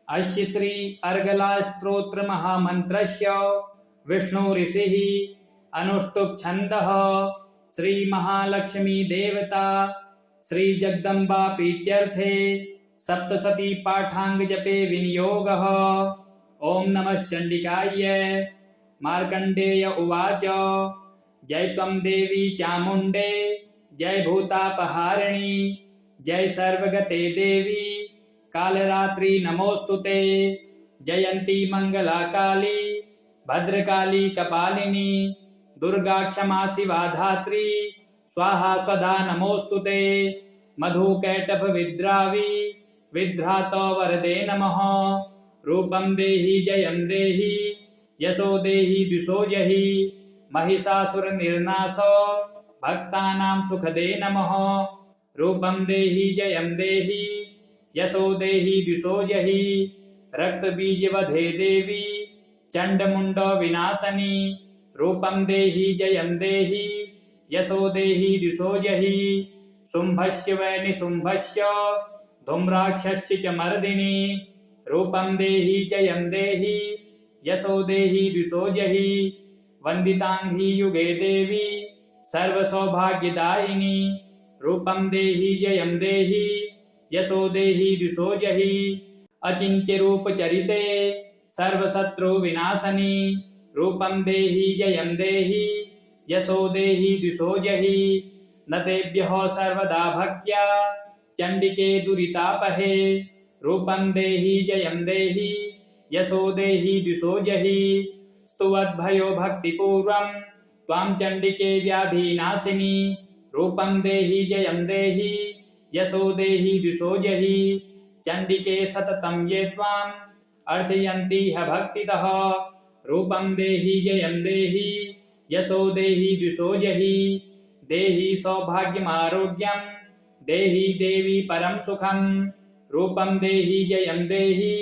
अस्य श्री अर्गला स्तोत्र महामन्त्रस्य विष्णु ऋषिः अनुष्टुप् छन्दः श्री महालक्ष्मी देवता श्री जगदम्बा प्रीत्यर्थे सप्तशती पाठांग जपे विनियोगः। ओम नमः चंडिकाय। मार्कंडेय उवाच जय त्वं देवी चामुंडे जय भूतापहारिणी जय सर्वगते देवी कालरात्रि नमोस्तुते जयंती मंगला काली भद्रकाली कपालिनी दुर्गा क्षमा शिवा धात्री स्वाहा स्वधा नमोस्तुते मधुकैटभ विद्रावी विद्रात वरदे नमः। रूपं देहि जयं देहि यशो देहि द्विषो जहि महिषासुर निर्नाश भक्तानां सुखदे नमः। रूपं देहि जयं देहि यशो देहि द्विषो जहि रक्त बीज वधे देवी चंडमुंड विनाशनी। रूपं देहि जयं देहि यशो देहि द्विषो जहि शुंभस्य वै निशुंभस्य धूम्राक्षस्य च मर्दिनी। रूपं देहि जयं देहि यशो देहि द्विषो जहि वंदितांघ्रि युगे देवी सर्वसौभाग्यदायिनी। रूपं देहि जयं देहि यशो देहि द्विषो जहि अचिन्त्य रूप चरिते सर्वशत्रु विनाशनी। रूपं देहि जयं देहि यशो देहि द्विषो जहि न तेभ्यः सर्वदा भक्त्या चंडिके दुरितापहे। रूपं देहि जयं देहि यशो देहि द्विषो जहि स्तुवद्भयो भक्तिपूर्वं त्वां चंडिके व्याधिनाशिनी। रूपं देहि जयं देहि यशो देहि द्विषो जहि चंडिके सततं ये त्वाम् अर्चयन्ति ह भक्तितः। रूपं देहि जयं देहि यशो देहि द्विषो जहि देहि सौभाग्यमारोग्यं देहि देवी परं सुखं। रूपं देहि जयं देहि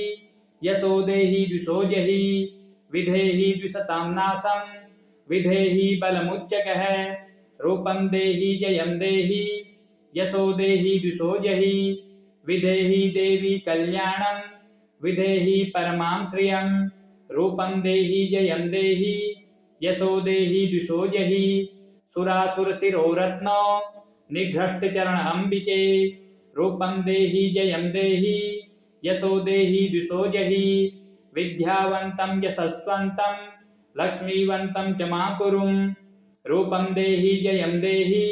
यशो देहि द्विषो जहि विधेहि द्विषतां नाशं विधेहि बलमुच्चकः। रूपं देहि जयं देहि यशो देहि द्विषो जहि विधेहि देवी कल्याणं विधेहि परमां श्रियं। रूपं देहि जयं देहि यशो देहि द्विषो जहि सुरासुर शिरोरत्न निघ्रष्ट चरण अंबिके। रूपं देहि जयं देहि यशो देहि द्विषो जहि विद्यावन्तं यशस्वन्तं लक्ष्मीवन्तं च माकुरुं। रूपं देहि जयं देहि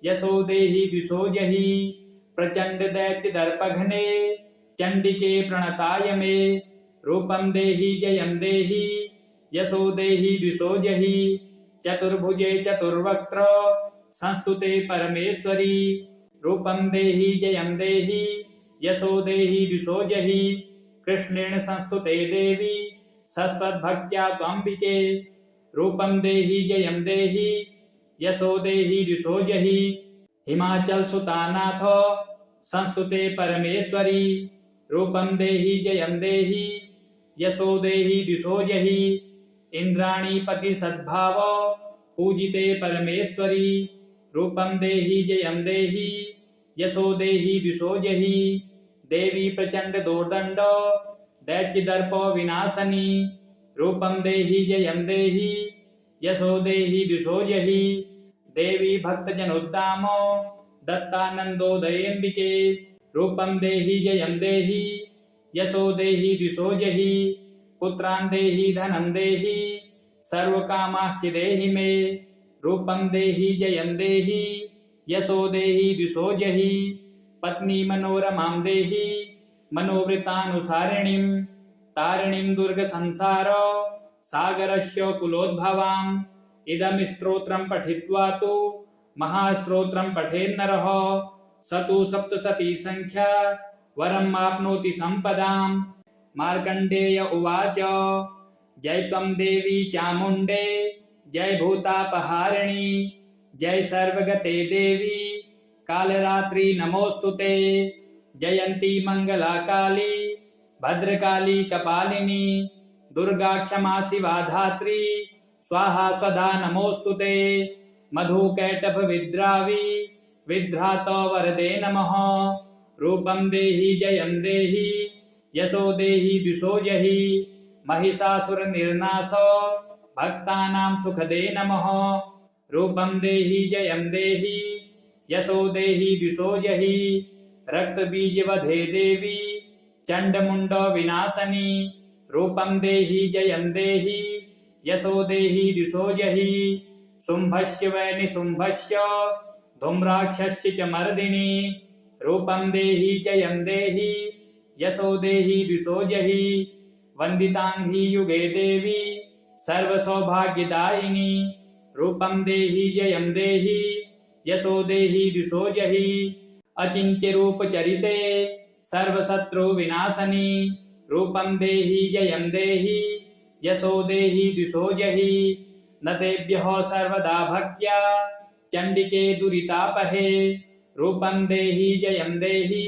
यशो देहि द्विषो जहि प्रचंड दैत्य दर्पघ्ने चंडिके प्रणताय मे। रूपं देहि जयं देहि यशो देहि द्विषो जहि चतुर्भुजे चतुर्वक्त्र संस्तुते परमेश्वरी। रूपं देहि जयं देहि यशो देहि द्विषो जहि कृष्णेन संस्तुते देवी सस्वद्भक्त्या त्वंबिके। रूपं देहि जयं देहि यशो देहि द्विषो जहि हिमाचल सुतानाथ संस्तुते परमेश्वरी। रूपं देहि जयं देहि यशो देहि द्विषो जहि इंद्राणी पति सद्भाव पूजिते परमेश्वरी। रूपं देहि जयं देहि यशो देहि द्विषो जहि देवी प्रचंड दोर्दंड दैत्य दर्प विनाशनी। रूपं देहि जयं देहि यशो देहि द्विषो जहि देवी भक्तजनोद्दाम दत्तानंदोदयेम्बिके। रूपं देहि जयं देहि यशो देहि द्विषो जहि पुत्रान् देहि धनं देहि सर्वकामाश्च देहि मे। रूपं देहि जयं देहि यशो देहि द्विषो जहि पत्नी मनोरमां देहि मनोवृतानुसारिणीं तारिणीं दुर्ग संसार सागरस्य कुलोद्भवाम्। इदं स्तोत्रं पठित्वा तु महास्तोत्रं पठेन्नरः स तु सप्तशती संख्या वरम् आप्नोति संपदाम्। मार्कंडेय उवाच जय त्वं देवी चामुंडे जय भूतापहारिणी जय सर्वगते देवी कालरात्रि नमोस्तुते जयंती मंगला काली भद्रकाली कपालिनी दुर्गा क्षमा शिवा धात्री स्वाहा स्वधा नमोस्तुते मधुकैटभ विद्रावी विद्रात वरदे नमः। रूपं देहि जयं देहि यशो देहि द्विषो जहि महिषासुर निर्नाशो भक्तानां सुखदे नमः रूपं देहि जयं देहि यशो देहि द्विषो जहि रक्तबीजवधे देवी चण्डमुण्ड विनाशनी रूपं देहि जयं देहि यशो देहि द्विषो जहि शुम्भस्य वै निशुम्भस्य धूम्राक्षस्य च मर्दिनी रूपं देहि जयं देहि यशो देहि द्विषो जहि वन्दिताङ्घ्रि युगे देवी सर्वसौभाग्यदायिनी रूपं देहि जयं देहि यशो देहि द्विषो जहि अचिन्त्य रूप चरिते सर्वशत्रु विनाशनी रूपं देहि जयं देहि यशो देहि द्विषो जहि न तेभ्यः सर्वदा भक्त्या चण्डिके दुरितापहे रूपं देहि जयं देहि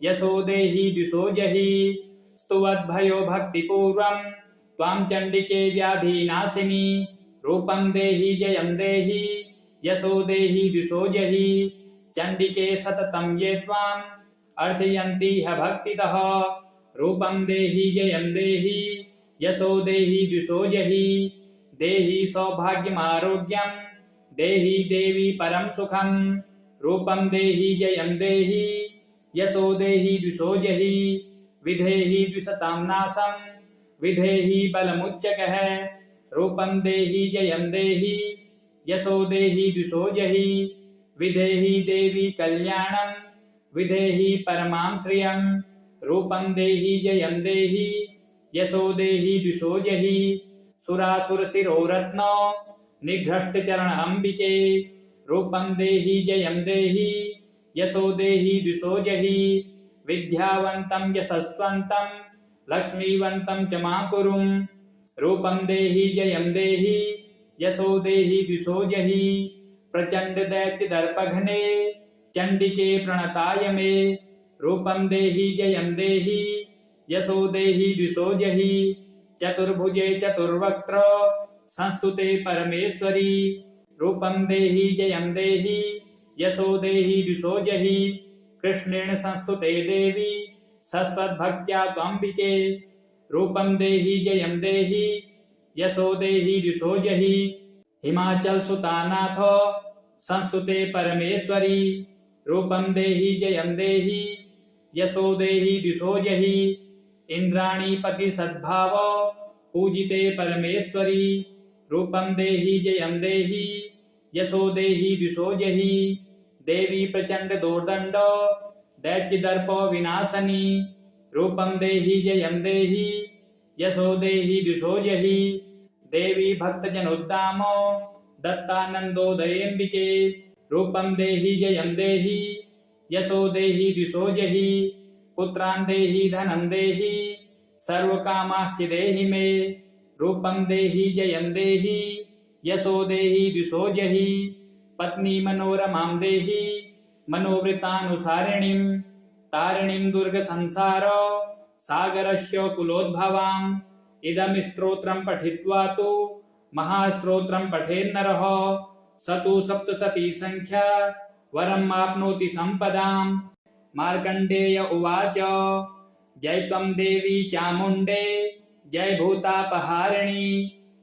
यशो देहि द्विषो जहि स्तुवद्भयो भक्तिपूर्वं त्वां चण्डिके व्याधिनाशिनी रूपं देहि जयं देहि यशो देहि द्विषो जहि चण्डिके सततं ये त्वाम् अर्चयन्ति ह भक्तितः रूपं देहि जयं देहि यशो देहि द्विषो जहि देहि सौभाग्यमारोग्यं देहि देवी परं सुखं रूपं देहि जयं देहि यशो देहि द्विषो जहि विधेहि द्विषतां नाशं विधेहि बलमुच्चकः रूपं देहि जयं देहि यशो देहि द्विषो जहि विधेहि देवी कल्याणं विधेहि परमां श्रियं रूपं देहि जयं देहि यशो देहि द्विषो जहि सुरासुरशिरोरत्नो निघ्रष्टचरण अम्बिके रूपं देहि जयं देहि यशो देहि द्विषो जहि विद्यावन्तं यशस्वन्तं लक्ष्मीवन्तं च माकुरुं रूपं देहि जयं देहि यशो देहि द्विषो जहि प्रचण्ड दैत्यदर्पघ्ने चण्डिके प्रणताय मे रूपं देहि जयं देहि यशो देहि द्विषो जहि चतुर्भुजे चतुर्वक्त्र संस्तुते परमेश्वरी रूपं देहि जयं देहि यशो देहि द्विषो जहि कृष्णेन संस्तुते देवी सस्वद्भक्त्या त्वम्बिके रूपं देहि जयं देहि यशो देहि द्विषो जहि हिमाचल सुतानाथ संस्तुते परमेश्वरी रूपं देहि जयं देहि यशो देहि द्विषो जहि इंद्राणीपति सद्भाव पूजिते परमेश्वरी रूपं देहि जयं देहि यशो देहि द्विषो जहि देवी प्रचंड दोर्दंड दैत्यदर्प विनाशनी रूपं देहि जयं देहि यशो देहि द्विषो जहि देवी भक्तजनोद्दाम दत्तानंदोदयेम्बिके रूपं देहि जयं देहि यशो देहि द्विषो जहि पुत्रान् देहि धनं देहि सर्वकामाश्च देहि मे रूपं देहि जयं देहि यशो देहि द्विषो जहि पत्नी मनोरमां देहि मनोवृतानुसारिणीं तारिणीं दुर्गसंसार सागरस्य कुलोद्भवाम् इदं स्तोत्रं पठित्वा तु महास्तोत्रं पठेन्नरः स तु सप्तशती संख्या वरम् आप्नोति सम्पदाम् मार्कण्डेय उवाच जय त्वं देवी चामुण्डे जय भूतापहारिणी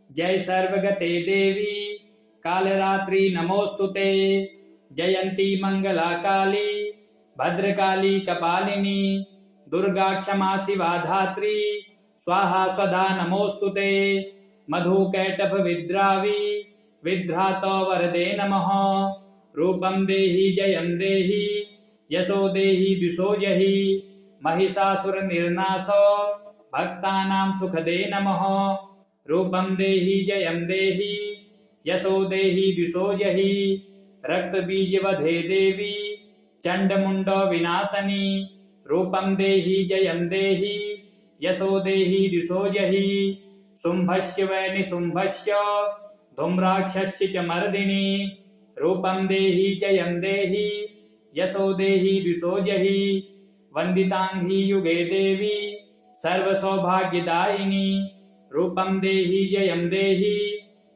जय सर्वगते देवी कालरात्रि नमोस्तुते जयन्ती मंगला काली भद्रकाली कपालिनी दुर्गा क्षमा शिवा धात्री स्वाहा स्वधा नमोस्तुते मधुकैटभ विद्रावी विद्रात वरदे नमः रूपं देहि जयं देहि यशो देहि द्विषो जहि महिषासुर निर्नाश भक्तानां सुखदे नमः रूपं देहि जयं देहि यशो देहि द्विषो जहि रक्तबीजवधे देवी चण्डमुण्ड विनाशनी रूपं देहि जयं देहि यशो देहि द्विषो जहि शुम्भस्य वै निशुम्भस्य धूम्राक्षस्य च मर्दिनी रूपं देहि जयं देहि यशो देहि द्विषो जहि वन्दिताङ्घ्रि युगे देवी सर्वसौभाग्यदायिनी रूपं देहि जयं देहि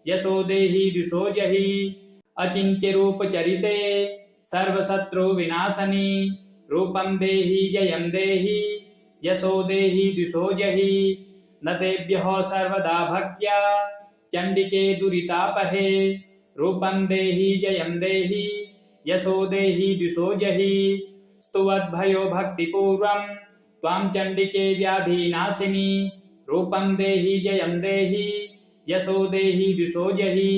यशो देहि द्विषो जहि अचिन्त्य रूप चरिते सर्वशत्रु विनाशनी रूपं देहि जयं देहि यशो देहि दिशो जहि न तेभ्यः सर्वदा भक्त्या चण्डिके दुरितापहे रूपं देहि जयं देहि यशो देहि दिशो जहि स्तुवद्भयो भक्तिपूर्वं त्वां चण्डिके व्याधिनाशिनी रूपं देहि जयं देहि यशो देहि दिशो जहि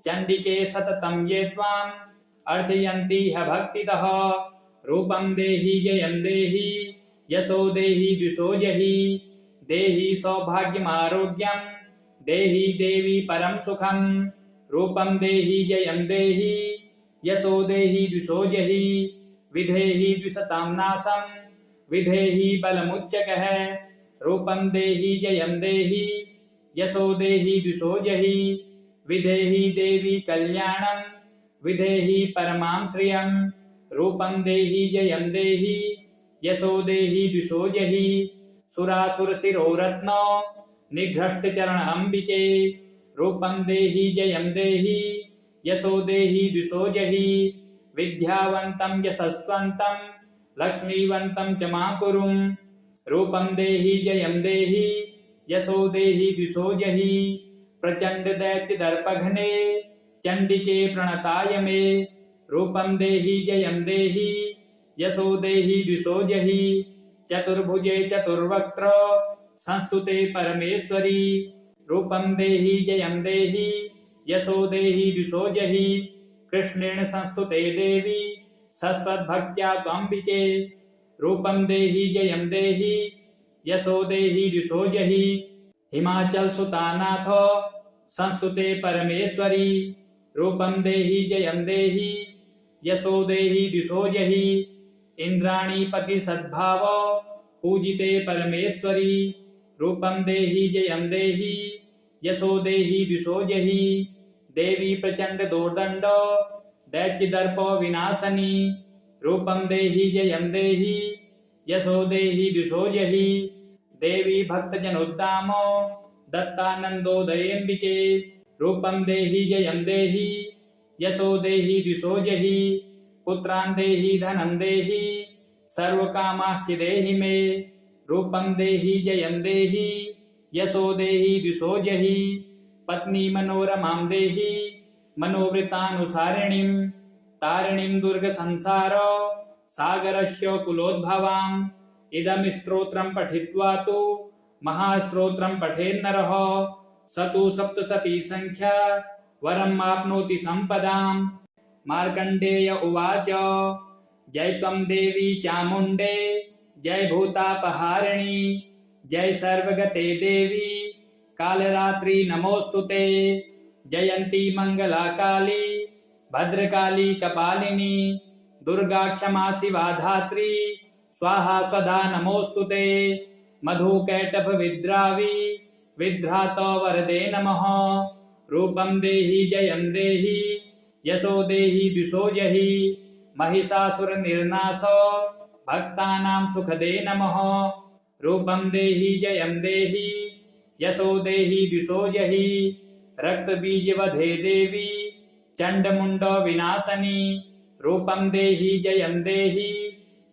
चण्डिके सततं ये त्वाम् अर्चयन्ति ह भक्तितः रूपं देहि जयं देहि यशो देहि दिशो जहि देहि सौभाग्यमारोग्यं देहि देवी परं सुखं रूपं देहि जयं देहि यशो देहि दिशो जहि विधेहि द्विषतां नाशं विधेहि बलमुच्चकः रूपं देहि जयं देहि यशो देहि दिशो जहि विधेहि देवी कल्याणं विधेहि परमां श्रियं रूपं देहि जयं देहि यशो देहि दिशो जहि सुरासुरशिरोरत्नो निघ्रष्टचरण अम्बिके रूपं देहि जयं देहि यशो देहि दिशो जहि विद्यावन्तं यशस्वन्तं लक्ष्मीवन्तं च माकुरुं रूपं देहि जयं देहि यशो देहि दिशो जहि प्रचण्ड दैत्य दर्पघ्ने चण्डिके प्रणताय मे रूपं देहि जयं देहि यशो देहि दिशो जहि चतुर्भुजे चतुर्वक्त्र संस्तुते परमेश्वरी रूपं देहि जयं देहि यशो देहि दिशो जहि कृष्णेन संस्तुते देवी सस्वद्भक्त्या त्वम्बिके रूपं देहि जयं देहि यशो देहि दिशो जहि हिमाचल सुतानाथ संस्तुते परमेश्वरी रूपं देहि जयं देहि यशो देहि दिशो जहि इंद्राणी पति सद्भाव पूजिते परमेश्वरी रूपं देहि जयं देहि यशो देहि दिशो जहि देवी प्रचंड दोर्दंड दैत्य दर्प विनाशनी रूपं देहि जयं देहि यशो देहि दिशो जहि देवी भक्तजनोद्दाम दत्तानंदोदयेम्बिके रूपं देहि जयं देहि यशो देहि दिशो जहि पुत्रान् देहि धनं देहि सर्वकामाश्च देहि मे रूपं देहि जयं देहि यशो देहि दिशो जहि पत्नी मनोरमां देहि मनोवृतानुसारिणीं तारिणीं दुर्ग संसार सागरस्य कुलोद्भवाम् इदं स्तोत्रं पठित्वा तु महास्तोत्रं पठेन्नरः स तु सप्तशती संख्या वरम् आप्नोति सम्पदां मार्कण्डेय उवाच जय त्वं देवी चामुण्डे जय भूतापहारिणी जय सर्वगते देवी कालरात्रि नमोस्तुते जयन्ती मंगला काली भद्रकाली कपालिनी दुर्गा क्षमा शिवा धात्री स्वाहा स्वधा नमोस्तुते मधुकैटभ विद्रावी विद्रात वरदे नमः रूपं देहि जयं देहि यशो देहि दिशो जहि महिषासुर निर्नाश भक्तानां सुखदे नमः रूपं देहि जयं देहि यशो देहि दिशो जहि रक्तबीजवधे देवी चण्डमुण्ड विनाशनी रूपं देहि जयं देहि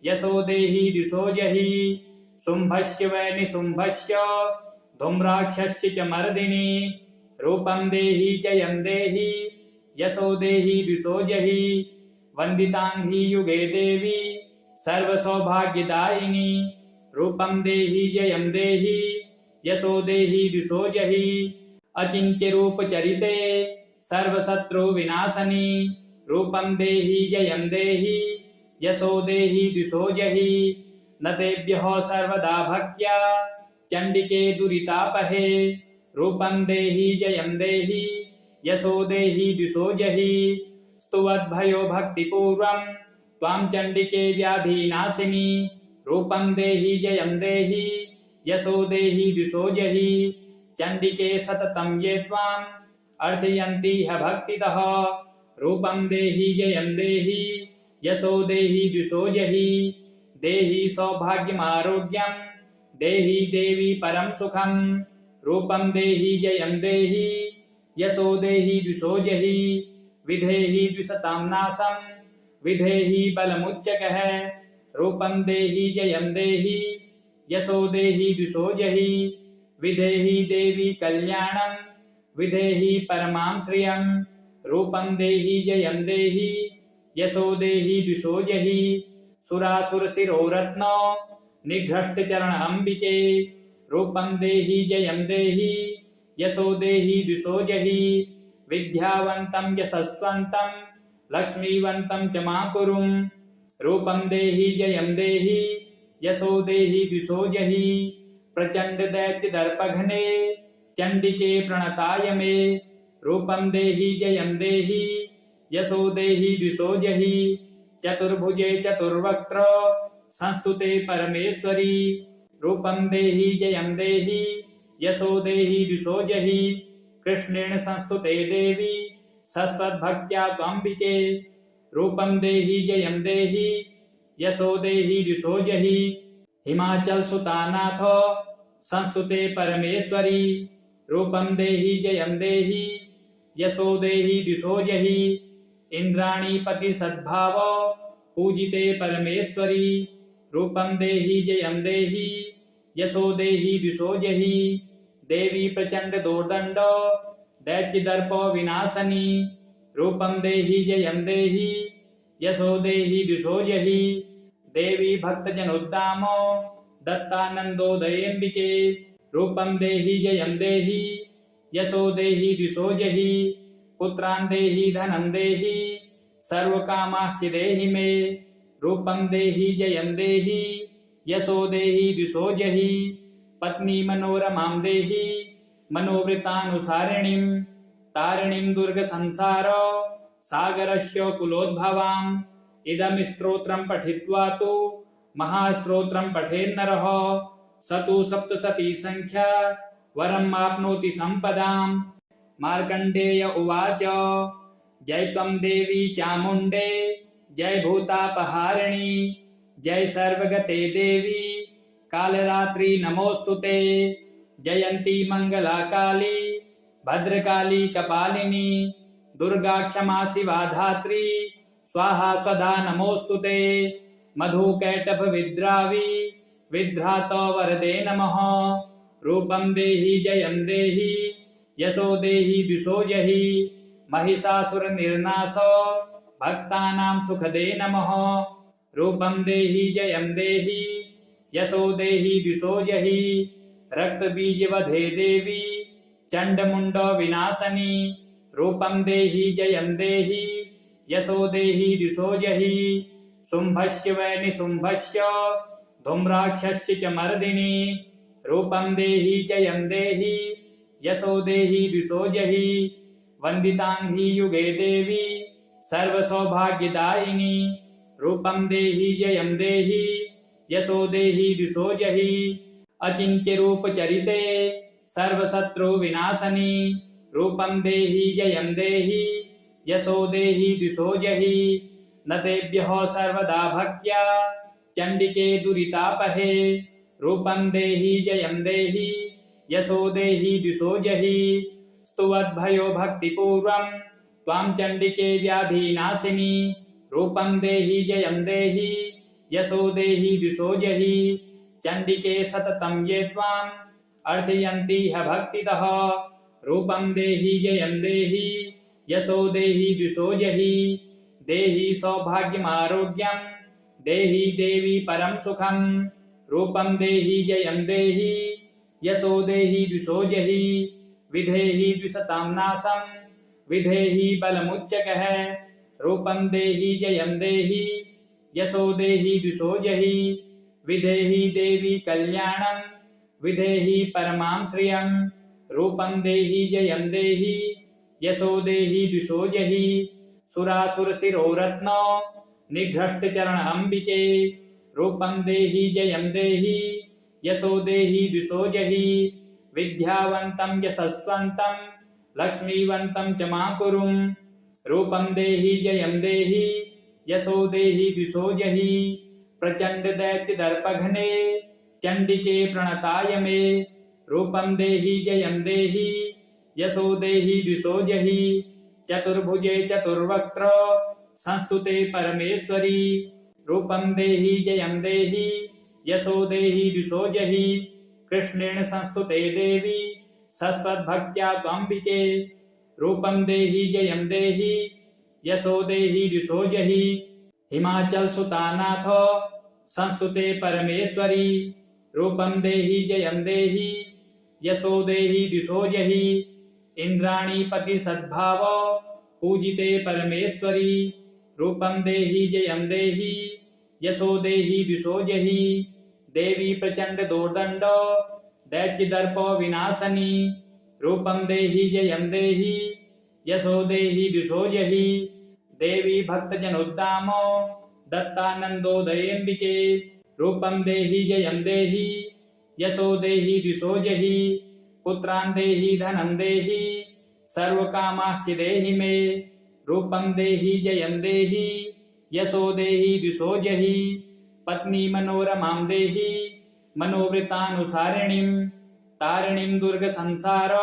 यशो देहि दिशो जहि शुम्भस्य वै निशुम्भस्य धूम्राक्षस्य च मर्दिनी रूपं देहि जयं देहि यशो देहि दिशो जहि वन्दिताङ्घ्रि युगे देवी सर्वसौभाग्यदायिनी रूपं देहि जयं देहि यशो देहि दिशो जहि अचिन्त्य रूप चरिते सर्वशत्रु विनाशनी रूपं देहि जयं देहि यशो देहि दिशो जहि न तेभ्यः सर्वदा भक्त्या चण्डिके दुरितापहे रूपं देहि जयं देहि यशो देहि दिशो जहि स्तुवद्भयो भक्तिपूर्वं त्वां चण्डिके व्याधिनाशिनी रूपं देहि जयं देहि यशो देहि दिशो जहि चण्डिके सततं ये त्वाम् अर्चयन्ति ह भक्तितः रूपं देहि जयं देहि यशो देहि दिशो जहि देहि सौभाग्यमारोग्यं देहि देवी परं सुखं रूपं देहि जयं देहि यशो देहि दिशो जहि विधेहि द्विषतां नाशं विधेहि बलमुच्चकः रूपं देहि जयं देहि यशो देहि द्विषो जहि विधेहि देवी कल्याणं विधेहि परमां श्रियं रूपं देहि जयं देहि यशो देहि द्विषो जहि सुरासुर शिरोरत्नो निघ्रष्ट चरण अंबिके रूपं देहि जयं देहि यशो देहि द्विषो जहि विद्यावन्तं यशस्वन्तं लक्ष्मीवन्तं च माकुरुं रूपं देहि जयं देहि यशो देहि द्विषो जहि प्रचंड दैत्य दर्पघ्ने चंडिके प्रणताय मे रूपं देहि जयं देहि यशो देहि द्विषो जहि चतुर्भुजे चतुर्वक्त्र संस्तुते परमेश्वरी रूपं देहि जयं देहि यशो देहि द्विषो जहि कृष्णेन संस्तुते देवी सस्वद्भक्त्या त्वंबिके रूपं देहि जयं देहि यशो देहि द्विषो जहि हिमाचल सुतानाथ संस्तुते परमेश्वरी रूपं देहि जयं देहि यशो देहि द्विषो जहि इंद्राणी पति सद्भाव पूजिते परमेश्वरी रूपं देहि जयं देहि यशो देहि द्विषो जहि देवी प्रचंड दोर्दंड दैत्य दर्प विनाशनी रूपं देहि जयं देहि यशो देहि द्विषो जहि देवी भक्तजनोद्दाम दत्तानंदोदयेम्बिके रूपं देहि जयं देहि यशो देहि द्विषो जहि पुत्रान् देहि धनं देहि सर्वकामाश्च देहि मे रूपं देहि जयं देहि यशो देहि द्विषो जहि पत्नी मनोरमां देहि मनोवृतानुसारिणीं तारिणीं दुर्ग संसार सागरस्य कुलोद्भवाम् इदं स्तोत्रं पठित्वा तु महास्तोत्रं पठेन्नरः स तु सप्तशती संख्या वरम् आप्नोति सम्पदाम् मार्कण्डेय उवाच जय त्वं देवी चामुण्डे जय भूतापहारिणी जय सर्वगते देवी कालरात्रि नमोस्तुते जयंती मंगला काली भद्रकाली कपालिनी दुर्गा क्षमा शिवा धात्री स्वाहा स्वधा नमोस्तुते मधुकैटभ विद्रावी विद्रात वरदे नमः रूपं देहि जयं देहि यशो देहि द्विषो जहि महिषासुर निर्नाश भक्तानां सुखदे नमः रूपं देहि जयं देहि यशो देहि द्विषो जहि रक्त बीज वधे देवी चंडमुंड विनाशनी रूपं देहि जयं देहि यशो देहि द्विषो जहि शुंभस्य वै निशुंभस्य धूम्राक्षस्य च मर्दिनी रूपं देहि जयं देहि यशो देहि द्विषो जहि वंदितांघ्रि युगे देवी सर्वसौभाग्यदायिनी रूपं देहि जयं देहि यशो देहि द्विषो जहि अचिन्त्य रूप चरिते सर्वशत्रु विनाशनी रूपं देहि जयं देहि यशो देहि द्विषो जहि न तेभ्यः सर्वदा भक्त्या चंडिके दुरितापहे रूपं देहि जयं देहि यशो देहि द्विषो जहि स्तुवद्भयो भक्तिपूर्वं त्वां चंडिके व्याधिनाशिनी रूपं देहि जयं देहि यशो देहि द्विषो जहि चंडिके सततं ये त्वाम् अर्चयन्ति ह भक्तितः रूपं देहि जयं देहि यशो देहि द्विषो जहि देहि सौभाग्यमारोग्यं देहि देवी परं सुखं रूपं देहि जयं देहि यशो देहि द्विषो जहि विधेहि द्विषतां नाशं विधेहि बलमुच्चकः रूपं देहि जयं देहि यशो देहि द्विषो जहि विधेहि देवी कल्याणं विधेहि परमां श्रियं रूपं देहि जयं देहि यशो देहि द्विषो जहि सुरासुर शिरोरत्न निघ्रष्ट चरण अंबिके रूपं देहि जयं देहि यशो देहि द्विषो जहि विद्यावन्तं यशस्वन्तं लक्ष्मीवन्तं च माकुरुं रूपं देहि जयं देहि यशो देहि द्विषो जहि प्रचंड दैत्य दर्पघ्ने चंडिके प्रणताय मे रूपं देहि जयं देहि यशो देहि द्विषो जहि चतुर्भुजे चतुर्वक्त्र संस्तुते परमेश्वरी रूपं देहि जयं देहि यशो देहि दिशो जहि कृष्णेन संस्तुते देवी सस्वद्भक्त्या त्वम्बिके रूपं देहि जयं देहि यशो देहि दिशो जहि हिमाचल सुतानाथ संस्तुते परमेश्वरी रूपं देहि जयं देहि यशो देहि दिशो जहि इंद्राणी पति सद्भाव पूजिते परमेश्वरी रूपं देहि जयं देहि यशो देहि दिशो जहि देवी प्रचंड दोर्दंड दैत्य दर्प विनाशनी रूपं देहि जयं देहि यशो देहि दिशो जहि देवी भक्त जनोद्दाम दत्तानंदोदयेम्बिके रूपं देहि जयं देहि यशो देहि दिशो जहि पुत्रान् देहि धनं देहि सर्वकामाश्च देहि मे रूपं देहि जयं देहि यशो देहि दिशो जहि पत्नी मनोरमां देहि मनोवृतानुसारिणीं तारिणीं दुर्ग संसार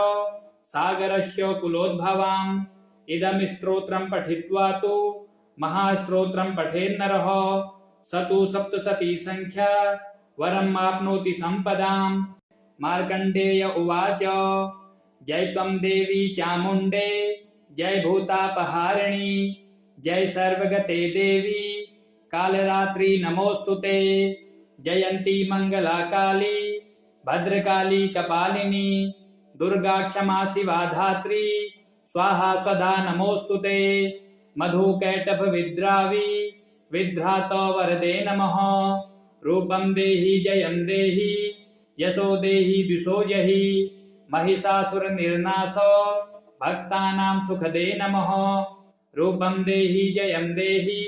सागरस्य कुलोद्भवाम् इदं स्तोत्रं पठित्वा तु महास्तोत्रं पठेन्नरः स तु सप्तशती संख्या वरम् आप्नोति सम्पदाम् मार्कण्डेय उवाच जय त्वं देवी चामुण्डे जय भूतापहारिणी जय सर्वगते देवी कालरात्रि नमोस्तुते जयन्ती मंगला काली भद्रकाली कपालिनी दुर्गा क्षमा शिवा धात्री स्वाहा सदा नमोस्तुते मधुकैटभ विद्रावी विद्रात वरदे नमः रूपं देहि जयं देहि यशो देहि दिशो जहि महिषासुर निर्नाश भक्तानां सुखदे नमः रूपं देहि जयं देहि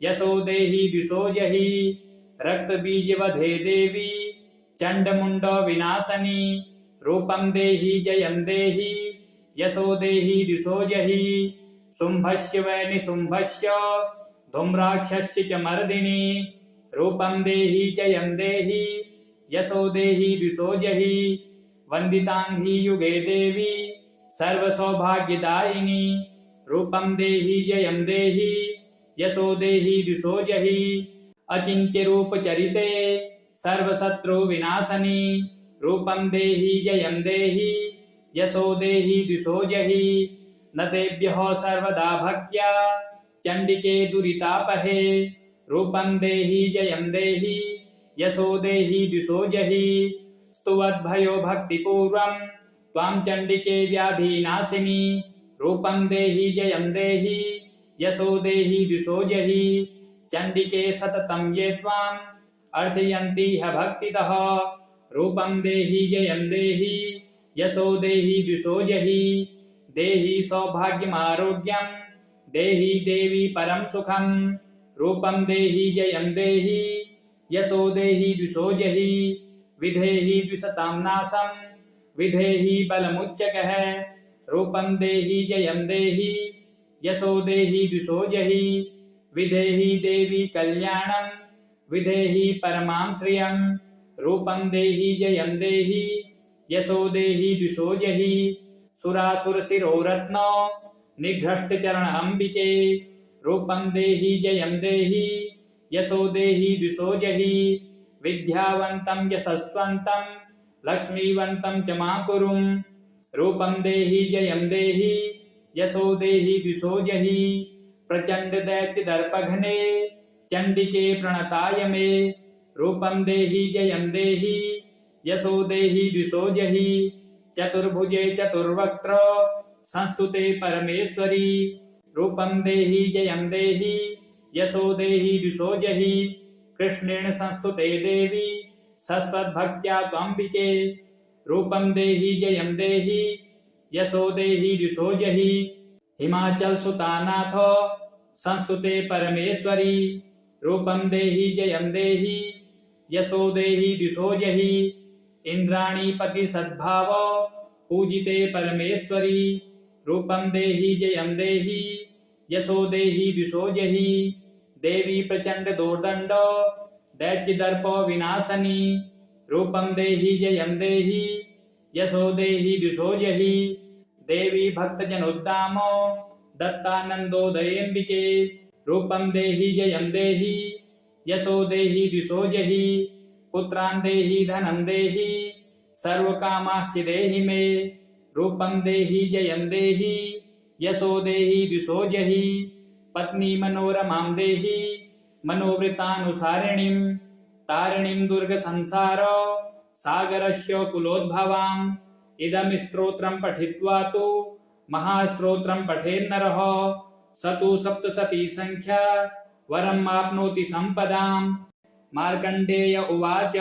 यशो देहि दिशो जहि रक्त बीज वधे देवी चंडमुंड विनाशनी रूपं देहि जयं देहि यशो देहि दिशो जहि शुंभस्य वै निशुंभस्य धूम्राक्षस्य च मर्दिनी रूपं देहि जयं देहि यशो देहि दिशो जहि वंदितांघ्रि युगे देवी सर्वसौभाग्यदायिनी रूपं देहि जयं देहि यशो देहि दिशो जहि अचिन्त्य रूप चरिते सर्वशत्रु विनाशनी रूपं देहि जयं देहि यशो देहि दिशो जहि न तेभ्यः सर्वदा भक्त्या चण्डिके दुरितापहे रूपं देहि जयं देहि यशो देहि दिशो जहि स्तुवद्भयो भक्तिपूर्वं त्वां चण्डिके व्याधिनाशिनी रूपं देहि जयं देहि यशो देहि दिशो जहि चण्डिके सततं ये त्वाम् अर्चयन्ति ह भक्तितः रूपं देहि जयं देहि यशो देहि दिशो जहि देहि सौभाग्यमारोग्यं देहि देवी परं सुखं रूपं देहि जयं देहि यशो देहि दिशो जहि विधेहि द्विषतां नाशं विधेहि बलमुच्चकः रूपं देहि जयं देहि यशो देहि दिशो जहि विधेहि देवी कल्याणं विधेहि परमां श्रियं रूपं देहि जयं देहि यशो देहि दिशो जहि सुरासुर शिरोरत्न निघ्रष्ट चरण अंबिके रूपं देहि जयं देहि यशो देहि दिशो जहि विद्यावन्तं यशस्वन्तं लक्ष्मीवन्तं च माकुरुं रूपं देहि जयं देहि यशो देहि दिशो जहि प्रचंड दैत्य दर्पघ्ने चंडिके प्रणताय मे रूपं देहि जयं देहि यशो देहि दिशो जहि चतुर्भुजे चतुर्वक्त्र संस्तुते परमेश्वरी रूपं देहि जयं देहि यशो देहि दिशो जहि कृष्णेन संस्तुते देवी सस्वद्भक्त्या त्वम्बिके रूपं देहि जयं देहि यशो देहि दिशो जहि हिमाचल सुतानाथ संस्तुते परमेश्वरी रूपं देहि जयं देहि यशो देहि दिशो जहि इंद्राणी पति सद्भाव पूजिते परमेश्वरी रूपं देहि जयं देहि यशो देहि दिशो जहि देवी प्रचंड दोर्दंड दैत्य दर्प विनाशनी रूपं देहि जयं देहि यशो देहि दिशो जहि देवी भक्त जनोद्दाम दत्तानंदोदयेम्बिके रूपं देहि जयं देहि यशो देहि दिशो जहि पुत्रान् देहि धनं देहि सर्वकामांश्च देहि मे रूपं देहि जयं देहि यशो देहि द्विषो जहि पत्नी मनोरमां देहि मनोवृतानुसारिणीं तारिणीं दुर्गसंसार सागरस्य कुलोद्भवाम् इदं स्तोत्रं पठित्वा तु महास्तोत्रं पठेन्नरः स तु सप्तशती संख्या वरम् आप्नोति सम्पदाम्। मार्कण्डेय उवाच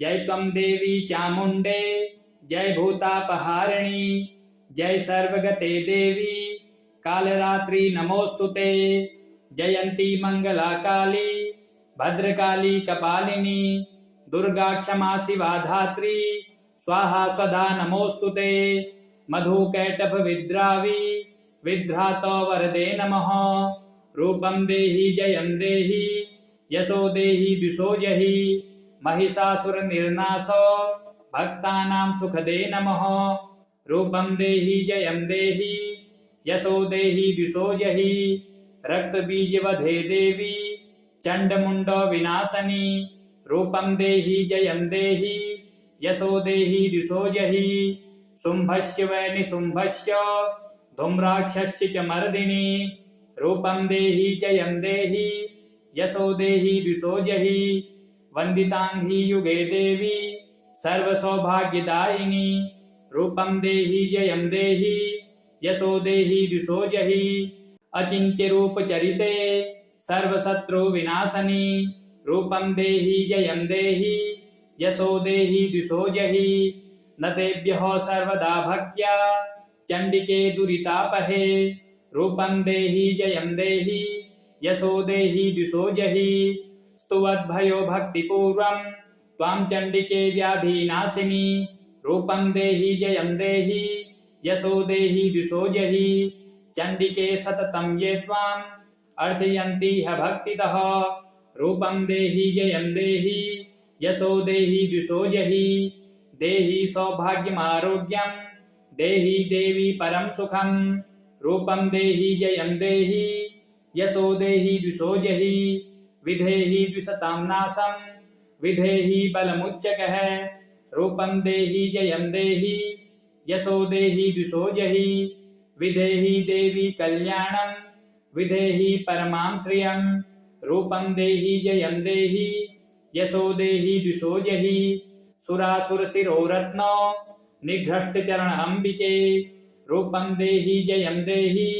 जय त्वं देवी चामुण्डे जय भूतापहारिणी जय सर्वगते देवी कालरात्रि नमोस्तुते जयन्ती मंगला काली भद्रकाली कपालिनी दुर्गा क्षमा शिवा धात्री स्वाहा स्वधा नमोस्तुते मधुकैटभ विद्रावी विद्रात वरदे नमः रूपं देहि जयं देहि यशो देहि द्विषो जहि महिषासुर निर्नाश भक्तानां सुखदे नमः रूपं देहि जयं देहि यशो देहि द्विषो जहि रक्तबीजवधे देवी चण्डमुण्ड विनाशनी रूपं देहि जयं देहि यशो देहि द्विषो जहि शुम्भस्य वै निशुम्भस्य धूम्राक्षस्य च मर्दिनी रूपं देहि जयं देहि यशो देहि द्विषो जहि वन्दिताङ्घ्रि युगे देवी सर्वसौभाग्यदायिनी रूपं देहि जयं देहि यशो देहि द्विषो जहि अचिन्त्य रूपचरिते सर्वशत्रु विनाशनी रूपं देहि जयं देहि यशो देहि द्विषो जहि न तेभ्यः सर्वदा भक्त्या चण्डिके दुरितापहे रूपं देहि जयं देहि यशो देहि द्विषो जहि स्तुवद्भयो भक्तिपूर्वं त्वां चण्डिके व्याधिनाशिनी रूपं देहि जयं देहि यशो देहि द्विषो जहि चण्डिके सततं ये त्वाम् अर्चयन्ति ह भक्तितः रूपं देहि जयं देहि यशो देहि द्विषो जहि देहि सौभाग्यमारोग्यं देहि देवी परं सुखं रूपं देहि जयं देहि यशो देहि द्विषो जहि विधेहि द्विषतां नाशं विधेहि बलमुच्चकः रूपं देहि जयं देहि यशो देहि द्विषो जहि विधेहि देवी कल्याणं विधेहि परमां श्रियं रूपं देहि जयं देहि यशो देहि द्विषो जहि सुरासुरशिरोरत्न निघ्रष्टचरण अम्बिके रूपं देहि जयं देहि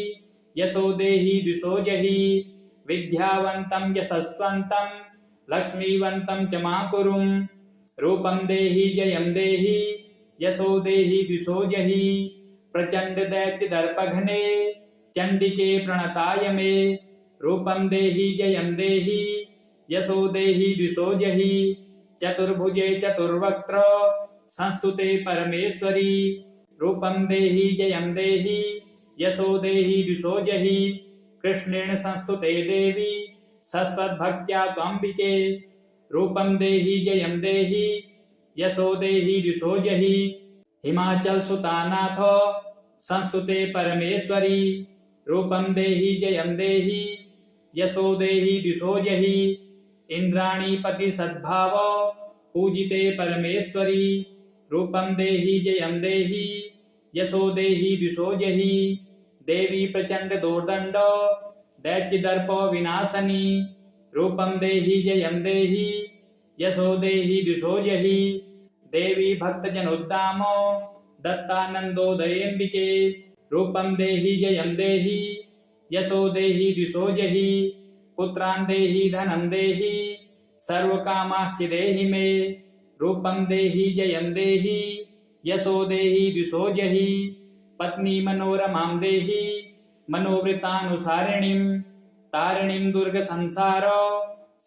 यशो देहि द्विषो जहि विद्यावन्तं यशस्वन्तं लक्ष्मीवन्तं च माकुरुं रूपं देहि जयं देहि यशो देहि द्विषो जहि प्रचण्ड दैत्य दर्पघ्ने चण्डिके प्रणताय मे रूपं देहि जयं देहि यशो देहि द्विषो जहि चतुर्भुजे चतुर्वक्त्र संस्तुते परमेश्वरी रूपं देहि जयं देहि यशो देहि द्विषो जहि कृष्णेन संस्तुते देवी सस्वद्भक्त्या त्वम्बिके रूपं देहि जयं देहि यशो देहि द्विषो जहि हिमाचल सुतानाथ संस्तुते परमेश्वरी रूपं देहि जयं देहि यशो देहि द्विषो जहि इंद्राणी पति सद्भाव पूजिते परमेश्वरी रूपं देहि जयं देहि यशो देहि द्विषो जहि देवी प्रचंड दोर्दंड दैत्य दर्प विनाशनी रूपं देहि जयं देहि यशो देहि द्विषो जहि देवी भक्तजनोद्दाम दत्तानंदोदयेम्बिके रूपं देहि जयं देहि यशो देहि द्विषो जहि पुत्रान् देहि धनं देहि सर्वकामांश्च देहि मे रूपं देहि जयं देहि यशो देहि द्विषो जहि पत्नी मनोरमां देहि मनोवृतानुसारिणीं तारिणीं दुर्गसंसार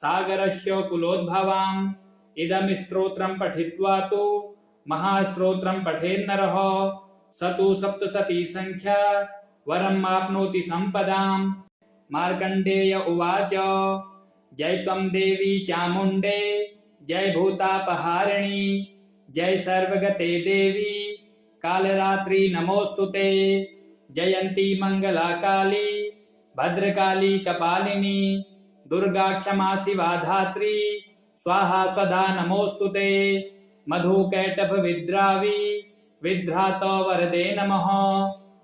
सागरस्य कुलोद्भवाम् इदं स्तोत्रं पठित्वा तु महास्तोत्रं पठेन्नरः स तु सप्तशती संख्या वरम् आप्नोति सम्पदाम्। मार्कण्डेय उवाच जय त्वं देवी चामुण्डे जय भूतापहारिणी जय सर्वगते देवी कालरात्रि नमोस्तुते जयन्ती मंगला काली भद्रकाली कपालिनी दुर्गा क्षमा शिवा धात्री स्वाहा स्वधा नमोस्तुते मधुकैटभविद्रावी विद्रातो वरदे नमः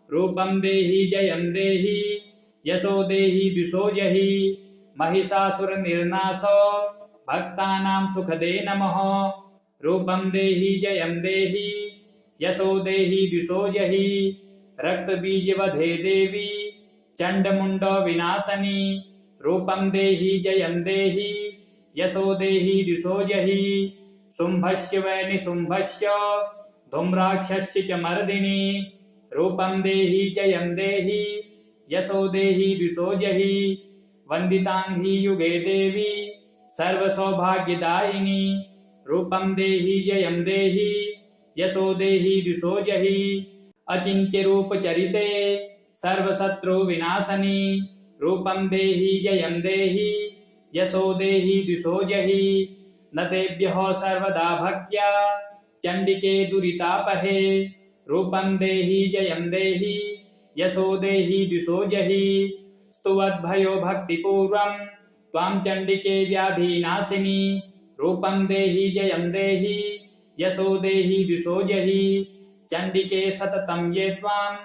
रूपं देहि जयं देहि यशो देहि द्विषो जहि महिषासुरनिर्नाशो भक्तानां सुखदे नमः रूपं देहि जयं देहि यशो देहि द्विषो जहि रक्तबीजवधे देवी चण्डमुण्ड विनाशनी रूपं देहि जयं देहि यशो देहि द्विषो जहि शुम्भस्य वै निशुम्भस्य धूम्राक्षस्य च मर्दिनी रूपं देहि जयं देहि यशो देहि द्विषो जहि वन्दिताङ्घ्रि युगे देवी सर्वसौभाग्यदायिनी रूपं देहि जयं देहि यशो देहि द्विषो जहि अचिन्त्यरूपचरिते सर्वशत्रुविनाशनी रूपं देहि जयं देहि यशो देहि द्विषो जहि न तेभ्यः सर्वदा भक्त्या चण्डिके दुरितापहे रूपं देहि जयं देहि यशो देहि द्विषो जहि स्तुवद्भयो भक्तिपूर्वं त्वां चण्डिके व्याधिनाशिनी रूपं देहि जयं देहि यशो देहि द्विषो जहि चण्डिके सततं ये त्वाम्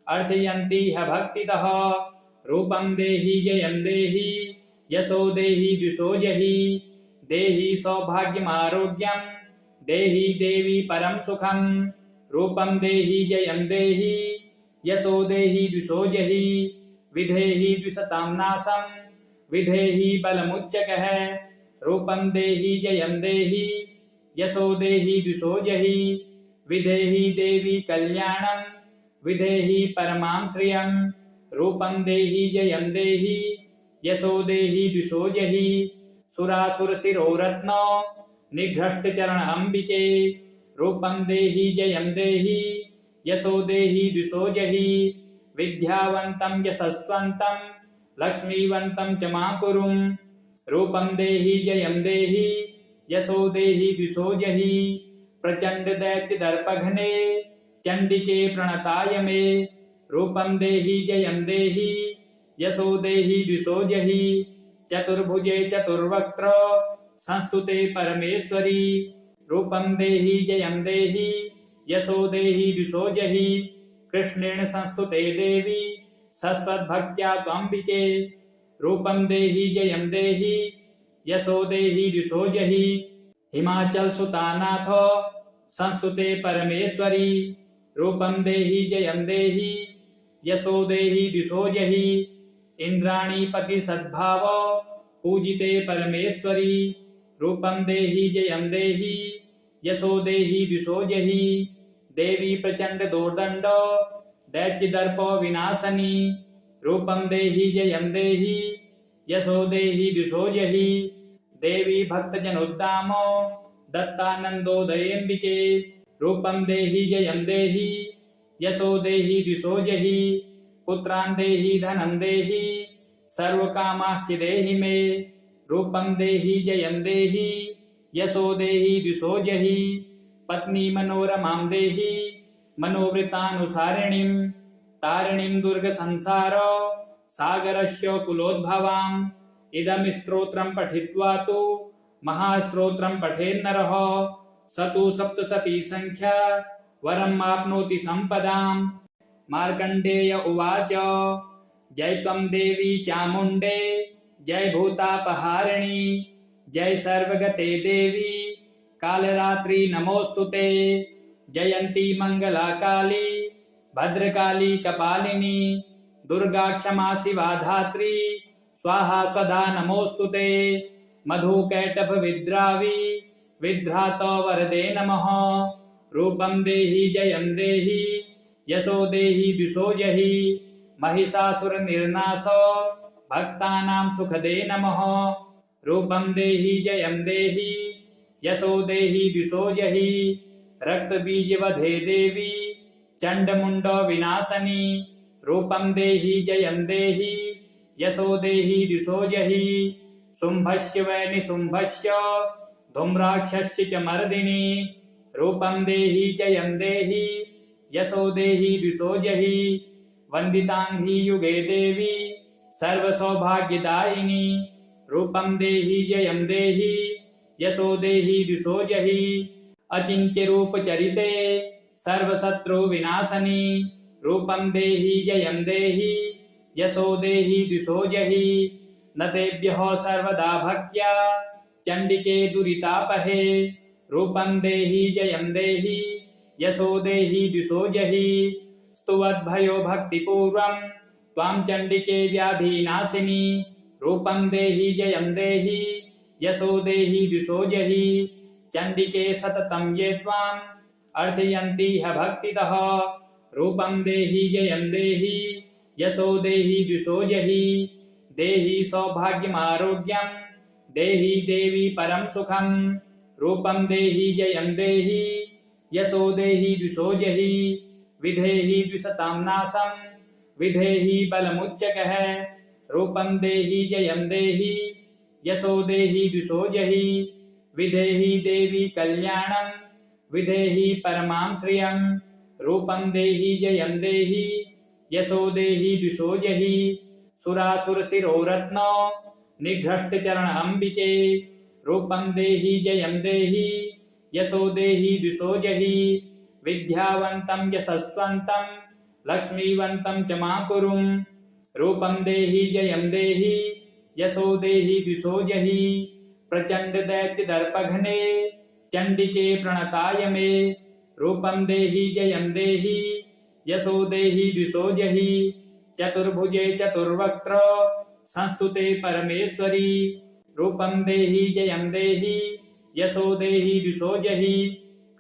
अर्चयन्ति ह भक्तितः रूपं देहि जयं देहि यशो देहि द्विषो जहि देहि सौभाग्यमारोग्यं देहि देवी परं सुखं रूपं देहि जयं देहि यशो देहि द्विषो जहि विधेहि द्विषतां नाशं विधेहि बलमुच्चकः रूपं देहि जयं देहि यशो देहि द्विषो जहि विधेहि देवी कल्याणं विधेहि परमां श्रियं रूपं देहि जयं देहि यशो देहि द्विषो जहि सुरासुरशिरोरत्नो निघ्रष्टचरण अम्बिके रूपं देहि जयं देहि यशो देहि द्विषो जहि विद्यावन्तं यशस्वन्तं लक्ष्मीवन्तं च माकुरुं रूपं देहि जयं देहि यशो देहि द्विषो जहि प्रचण्ड दैत्यदर्पघ्ने चण्डिके प्रणताय मे रूपं देहि जयं देहि यशो देहि द्विषो जहि चतुर्भुजे चतुर्वक्त्र संस्तुते परमेश्वरी रूपं देहि जयं देहि यशो देहि द्विषो जहि कृष्णेन संस्तुते देवी सस्वद्भक्त्या त्वम्बिके रूपं देहि जयं देहि यशो देहि द्विषो जहि हिमाचल सुतानाथ संस्तुते परमेश्वरी रूपं देहि जयं देहि यशो देहि द्विषो जहि इंद्राणीपति सद्भाव पूजिते परमेश्वरी रूपं देहि जयं देहि यशो देहि द्विषो जहि देवी प्रचंड दोर्दंड दैत्यदर्प विनाशनी रूपं देहि जयं देहि यशो देहि द्विषो जहि देवी भक्तजनोद्दाम दत्तानन्दोदयेऽम्बिके रूपं देहि जयं देहि यशो देहि द्विषो जहि पुत्रान् देहि धनं देहि सर्वकामांश्च देहि मे रूपं देहि जयं देहि यशो देहि द्विषो जहि पत्नी मनोरमां देहि मनोवृतानुसारिणीं तारिणीं दुर्गसंसार सागरस्य कुलोद्भवाम् इदं स्तोत्रं पठित्वा तु महास्तोत्रं पठेन्नरः स तु सप्तशती संख्या वरम् आप्नोति सम्पदाम् मार्कण्डेय उवाच जय त्वं देवी चामुण्डे जय भूतापहारिणी जय सर्वगते देवी कालरात्रि नमोस्तुते जयन्ती मंगला काली भद्रकाली कपालिनी दुर्गा क्षमा शिवा धात्री स्वाहा सदा नमोस्तुते मधुकैटभविद्रावी विद्रातो वरदे नमः रूपं देहि जयं देहि यशो देहि द्विषो जहि महिषासुरनिर्नाशो भक्तानां सुखदे नमः रूपं देहि जयं देहि यशो देहि द्विषो जहि रक्तबीजवधे देवी चण्डमुण्ड विनाशनी रूपं देहि जयं देहि यशो देहि द्विषो जहि शुम्भस्य वै निशुम्भस्य धूम्राक्षस्य च मर्दिनी रूपं देहि जयं देहि यशो देहि द्विषो जहि वन्दिताङ्घ्रि युगे देवी सर्वसौभाग्यदायिनी रूपं देहि जयं देहि यशो देहि दिशो जहि अचिन्त्य रूप चरिते सर्वशत्रु विनाशनी रूपं देहि जयं देहि यशो देहि दिशो जहि न तेभ्यः सर्वदा भक्त्या चण्डिके दुरितापहे रूपं देहि जयं देहि यशो देहि दिशो जहि स्तुवद्भयो भक्तिपूर्वं त्वां चण्डिके व्याधिनाशिनी रूपं देहि जयं देहि यशो देहि दिशो जहि चण्डिके सततं ये त्वाम् अर्चयन्ति ह भक्तितः रूपं देहि जयं देहि यशो देहि दिशो जहि देहि सौभाग्यमारोग्यं देहि देवी परं सुखं रूपं देहि जयं देहि यशो देहि दिशो जहि विधेहि द्विषतां नाशं विधेहि बलमुच्चकः रूपं देहि जयं देहि यशो देहि दिशो जहि विधेहि देवी कल्याणं विधेहि परमां श्रियं रूपं देहि जयं देहि यशो देहि दिशो जहि सुरासुरशिरोरत्नो निघ्रष्टचरण अम्बिके रूपं देहि जयं देहि यशो देहि दिशो जहि विद्यावन्तं यशस्वन्तं लक्ष्मीवन्तं च माकुरुं रूपं देहि जयं देहि यशो देहि दिशो जहि प्रचण्ड दैत्य दर्पघ्ने चण्डिके प्रणताय मे रूपं देहि जयं देहि यशो देहि दिशो जहि चतुर्भुजे चतुर्वक्त्र संस्तुते परमेश्वरी रूपं देहि जयं देहि यशो देहि दिशो जहि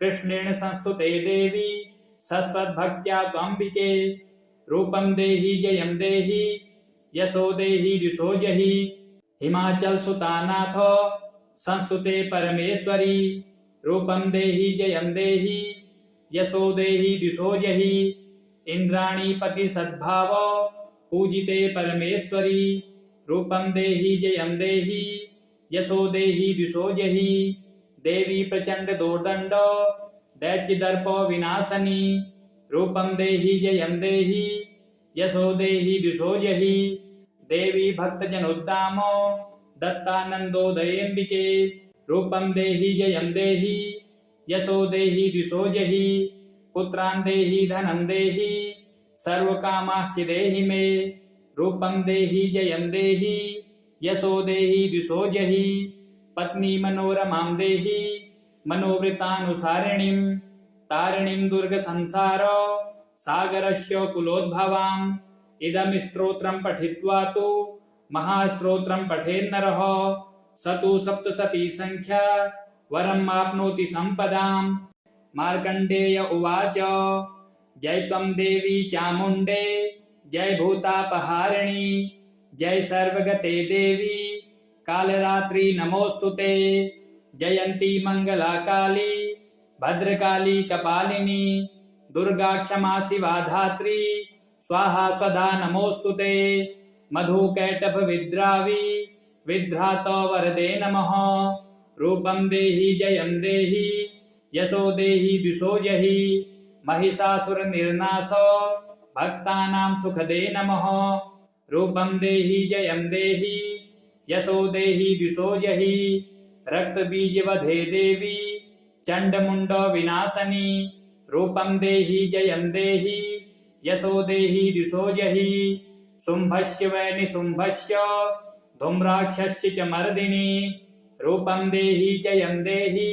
कृष्णेन संस्तुते देवी सस्वद्भक्त्या त्वम्बिके रूपं देहि जयं देहि यशो देहि दिशो जहि हिमाचल सुतानाथ संस्तुते परमेश्वरी रूपं देहि जयं देहि यशो देहि दिशो जहि इंद्राणीपति सद्भाव पूजिते परमेश्वरी रूपं देहि जयं देहि यशो देहि दिशो जहि देवी प्रचंड दोर्दंड दैत्य दर्प विनाशनी रूपं देहि जयं देहि यशो देहि दिशो जहि देवी भक्तजनोद्दाम दत्तानंदोदयेम्बिके रूपं देहि जयं देहि यशो देहि दिशो जहि पुत्रान् देहि धनं देहि सर्वकामाश्च देहि मे रूपं देहि जयं देहि यशो देहि दिशो जहि पत्नी मनोरमां देहि मनोवृतानुसारिणीं तारिणीं दुर्गसंसार सागरस्य कुलोद्भवाम् इदं स्तोत्रं पठित्वा तु महास्तोत्रं पठेन्नरः स तु सप्तशती संख्या वरम् आप्नोति सम्पदां मार्कण्डेय उवाच जय त्वं देवी चामुण्डे जय भूतापहारिणी जय सर्वगते देवी कालरात्रि नमोस्तुते जयन्ती मंगला काली भद्रकाली कपालिनी दुर्गा क्षमा शिवा धात्री स्वाहा स्वधा नमोस्तुते मधुकैटभ विद्रावी विद्रात वरदे नमः रूपं देहि जयं देहि यशो देहि दिशो जहि महिषासुर निर्नाश भक्तानां सुखदे नमः रूपं देहि जयं देहि यशो देहि दिशो जहि रक्तबीजवधे देवी चण्डमुण्ड विनाशनी रूपं देहि जयं देहि यशो देहि दिशो जहि शुम्भस्य वै निशुम्भस्य धूम्राक्षस्य च मर्दिनी रूपं देहि जयं देहि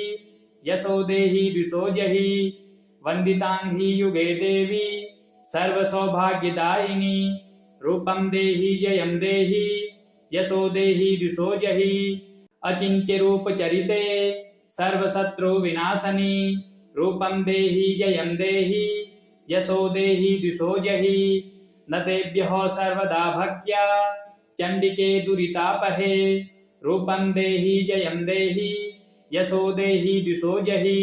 यशो देहि दिशो जहि वन्दिताङ्घ्रि युगे देवी सर्वसौभाग्यदायिनी रूपं देहि जयं देहि यशो देहि दिशो जहि अचिन्त्य रूप चरिते सर्वशत्रु विनाशनी रूपं देहि जयं देहि यशो देहि दिशो जहि न तेभ्यः सर्वदा भक्त्या चण्डिके दुरितापहे रूपं देहि जयं देहि यशो देहि दिशो जहि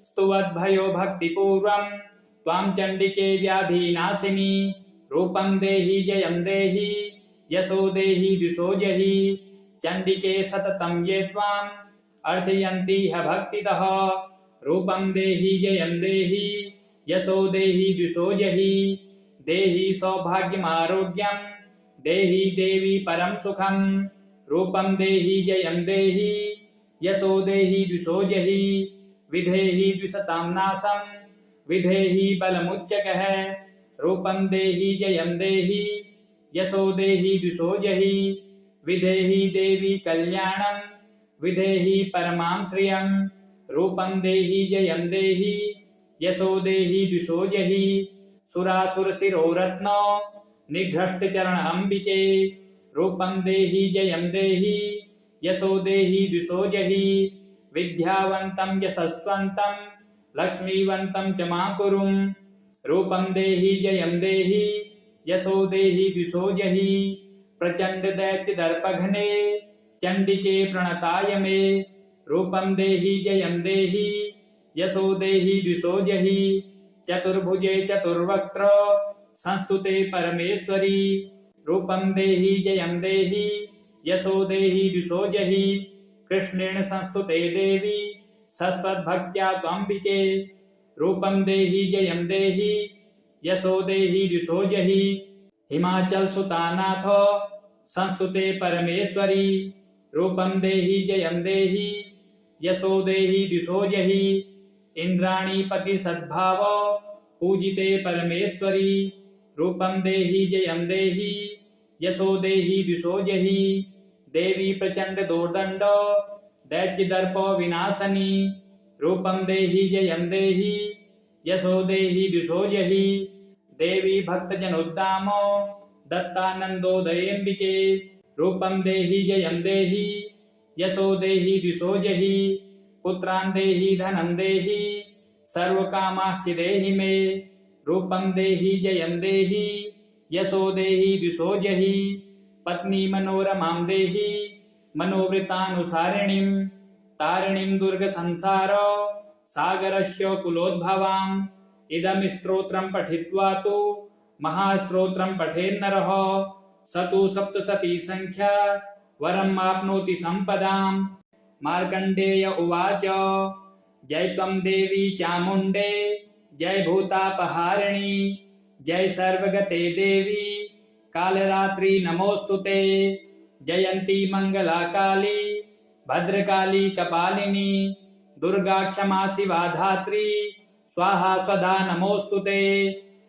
स्तुवद्भयो भक्तिपूर्वं त्वां चण्डिके व्याधिनाशिनी रूपं देहि जयं देहि यशो देहि दिशो जहि चण्डिके सततं ये त्वाम् अर्चयन्ति ह भक्तितः रूपं देहि जयं देहि यशो देहि दिशो जहि देहि सौभाग्यमारोग्यं देहि देवी परं सुखं रूपं देहि जयं देहि यशो देहि द्विषो जहि विधेहि द्विषतां नाशं विधेहि बलमुच्चकः रूपं देहि जयं देहि यशो देहि द्विषो जहि विधेहि देवी कल्याणं विधेहि परमां श्रियं रूपं देहि जयं देहि यशो देहि द्विषो जहि सुरासुरशिरोरत्नो निघ्रष्टचरण अंबिके रूपं देहि जयं देहि यशो देहि द्विषो जहि विद्यावन्तं यशस्वन्तं लक्ष्मीवन्तं च मा कुरुं रूपं देहि जयं देहि यशो देहि द्विषो जहि प्रचंड दैत्य दर्पघ्ने चंडिके प्रणताय मे रूपं देहि जयं देहि यशो देहि द्विषो जहि चतुर्भुजे चतुर्वक्त्र संस्तुते परमेश्वरी रूपं देहि जयं देहि यशो देहि द्विषो जहि कृष्णेन संस्तुते देवी सस्वद्भक्त्या त्वंबिके रूपं देहि जयं देहि यशो देहि द्विषो जहि हिमाचल सुतानाथ संस्तुते परमेश्वरी रूपं देहि जयं देहि यशो देहि द्विषो जहि इंद्राणी पति सद्भाव पूजिते परमेश्वरी रूपं देहि जयं देहि यशो देहि द्विषो जहि देवी प्रचंड दोर्दंड दैत्य दर्प विनाशनी रूपं देहि जयं देहि यशो देहि द्विषो जहि देवी भक्त जनोद्दाम दत्तानंदोदयेम्बिके रूपं देहि जयं देहि यशो देहि द्विषो जहि पुत्रान् देहि धनं देहि सर्वकामाश्च देहि मे रूपं देहि जयं देहि यशो देहि द्विषो जहि पत्नी मनोरमां देहि मनोवृतानुसारिणीं तारिणीं दुर्ग संसार सागरस्य कुलोद्भवाम् इदं स्तोत्रं पठित्वा तु महास्तोत्रं पठेन्नरः स तु सप्तशती संख्या वरम् आप्नोति सम्पदाम् मार्कण्डेय उवाच जय त्वं देवी चामुण्डे जय भूतापहारिणी जय सर्वगते देवी कालरात्रि नमोस्तुते जयन्ती मंगला काली भद्रकाली कपालिनी दुर्गा क्षमा शिवा धात्री स्वाहा स्वधा नमोस्तुते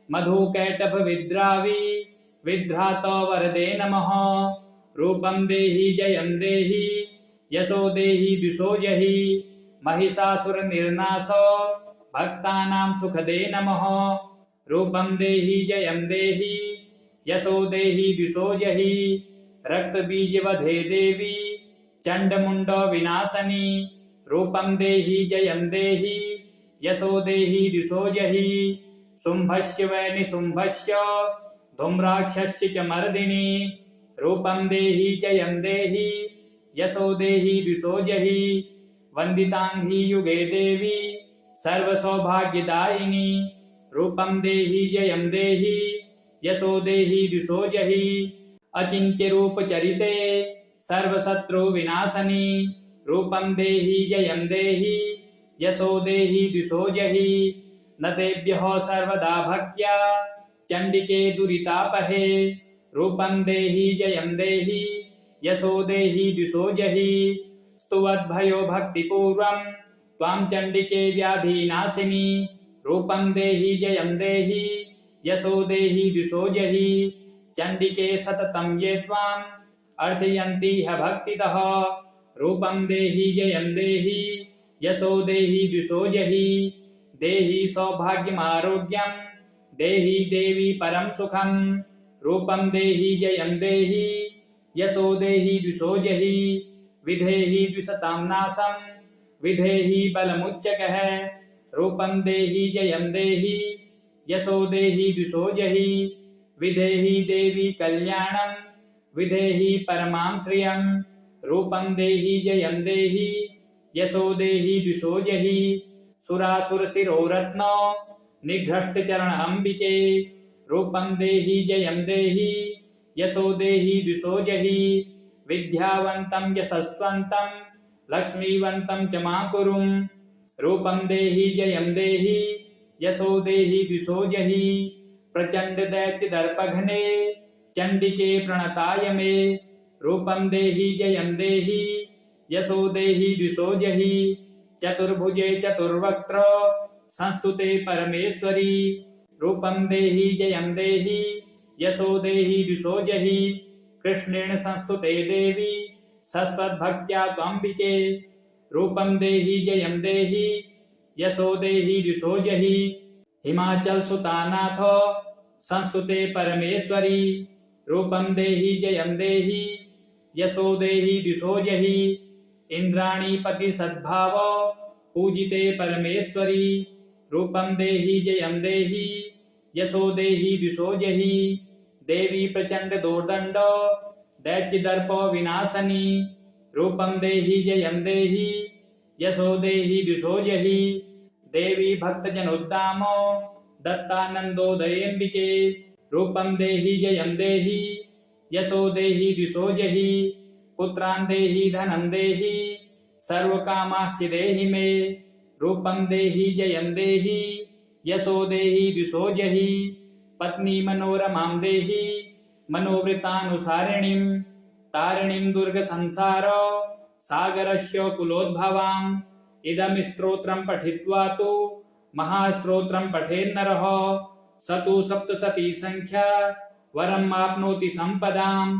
मधुकैटभ विद्रावी विद्रात वरदे नमः रूपं देहि जयं देहि यशो देहि द्विषो जहि महिषासुर निर्नाश भक्तानां सुखदे नमः रूपं देहि जयं देहि यशो देहि द्विषो जहि रक्त बीज वधे देवी चंडमुंड विनाशनी रूपं देहि जयं देहि यशो देहि द्विषो जहि शुंभस्य वै निशुंभस्य धूम्राक्षस्य च मर्दिनी रूपं देहि जयं देहि यशो देहि द्विषो जहि वंदितांघ्रि युगे देवी सर्वसौभाग्यदायिनी रूपं देहि जयं देहि यशो देहि द्विषो जहि अचिन्त्य रूप चरिते सर्वशत्रु विनाशनी रूपं देहि जयं देहि यशो देहि द्विषो जहि न तेभ्यः सर्वदा भक्त्या चंडिके दुरितापहे रूपं देहि जयं देहि यशो देहि द्विषो जहि स्तुवद्भयो भक्तिपूर्वं त्वां चंडिके व्याधिनाशिनी रूपं देहि जयं देहि यशो देहि द्विषो जहि चंडिके सततं ये त्वाम् अर्चयन्ति ह भक्तितः रूपं देहि जयं देहि यशो देहि द्विषो जहि देहि सौभाग्यमारोग्यं देहि देवी परं सुखं रूपं देहि जयं देहि यशो देहि द्विषो जहि विधेहि द्विषतां नाशं विधेहि बलमुच्चकः रूपं देहि जयं देहि यशो देहि द्विषो जहि विधेहि देवी कल्याणं विधेहि परमां श्रियं रूपं देहि जयं देहि यशो देहि द्विषो जहि सुरासुरशिरोरत्नो निघ्रष्टचरण अंबिके रूपं देहि जयं देहि यशो देहि द्विषो जहि विद्यावन्तं यशस्वन्तं लक्ष्मीवन्तं च मा कुरुं रूपं देहि जयं देहि यशो देहि द्विषो जहि प्रचंड दैत्य दर्पघ्ने चंडिके प्रणताय मे रूपं देहि जयं देहि यशो देहि द्विषो जहि चतुर्भुजे चतुर्वक्त्र संस्तुते परमेश्वरी रूपं देहि जयं देहि यशो देहि द्विषो जहि कृष्णेन संस्तुते देवी सस्वद्भक्त्या त्वम्बिके रूपं देहि जयं देहि यशो देहि द्विषो जहि हिमाचल सुतानाथ संस्तुते परमेश्वरी रूपं देहि जयं देहि यशो देहि द्विषो जहि इंद्राणी पति सद्भाव पूजिते परमेश्वरी रूपं देहि जयं देहि यशो देहि द्विषो जहि देवी प्रचंड दोर्दंड दैत्यदर्प विनाशनी रूपं देहि जयं देहि यशो देहि द्विषो जहि देवी भक्तजनोद्दाम दत्तानंदोदयेम्बिके रूपं देहि जयं देहि यशो देहि द्विषो जहि पुत्रान् देहि धनं देहि सर्वकामाश्च देहि मे रूपं देहि जयं देहि यशो देहि द्विषो जहि पत्नी मनोरमां देहि मनोवृतानुसारिणीं तारिणीं दुर्गसंसार सागरस्य कुलोद्भवाम् इदं स्तोत्रं पठित्वा तु महास्तोत्रं पठेन्नरः स तु सप्तशती संख्या वरम् आप्नोति संपदाम्